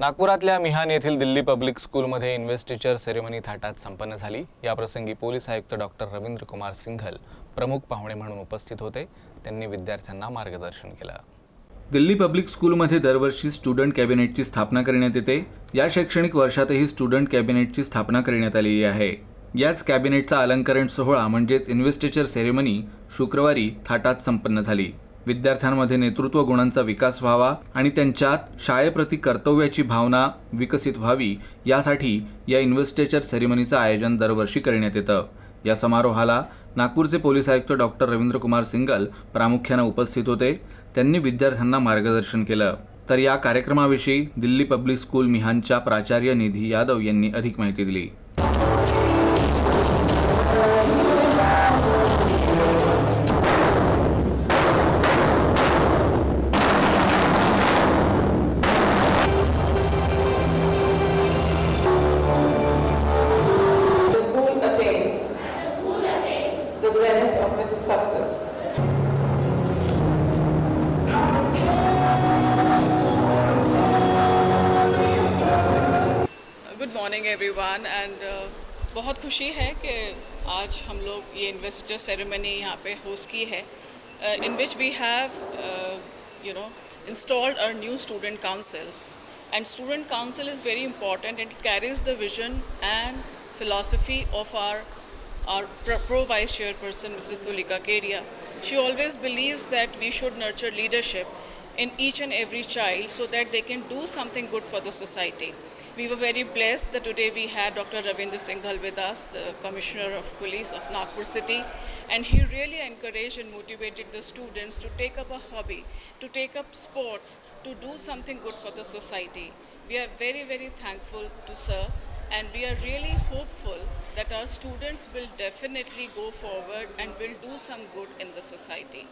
नागपुरातल्या मिहान येथील दिल्ली पब्लिक स्कूलमध्ये इन्व्हेस्टिचर सेरेमनी थाटात संपन्न झाली। याप्रसंगी पोलीस आयुक्त डॉक्टर रवींद्र कुमार सिंघल प्रमुख पाहुणे म्हणून उपस्थित होते। त्यांनी विद्यार्थ्यांना मार्गदर्शन केलं। दिल्ली पब्लिक स्कूलमध्ये दरवर्षी स्टुडंट कॅबिनेटची स्थापना करण्यात येते। या शैक्षणिक वर्षातही स्टुडंट कॅबिनेटची स्थापना करण्यात आलेली आहे। याच कॅबिनेटचा अलंकरण सोहळा म्हणजेच इन्व्हेस्टिचर सेरेमनी शुक्रवारी थाटात संपन्न झाली। विद्यार्थ्यांमध्ये नेतृत्व गुणांचा विकास व्हावा आणि त्यांच्यात शाळेप्रती कर्तव्याची भावना विकसित व्हावी यासाठी या इन्व्हेस्टिचर सेरेमनीचं आयोजन दरवर्षी करण्यात येतं। या समारोहाला नागपूरचे पोलीस आयुक्त डॉक्टर रवींद्र कुमार सिंघल प्रामुख्याने उपस्थित होते। त्यांनी विद्यार्थ्यांना मार्गदर्शन केलं। तर या कार्यक्रमाविषयी दिल्ली पब्लिक स्कूल मिहानच्या प्राचार्य निधी यादव यांनी अधिक माहिती दिली। The zenith of its success. Good morning everyone and बहुत खुशी है कि आज हम लोग ये इन्वेस्टिचर सेरेमनी यहाँ पे होस्ट की है in which we have installed a new student council, and student council is very important and it carries the vision and philosophy of our pro vice chairperson Mrs. Tulika Kedia. She always believes that we should nurture leadership in each and every child so that they can do something good for the society. We were very blessed that today we had Dr. Ravindra Singhal with us, the Commissioner of Police of Nagpur City, and he really encouraged and motivated the students to take up a hobby, to take up sports, to do something good for the society. We are very, very thankful to Sir, and we are really hopeful that our students will definitely go forward and will do some good in the society.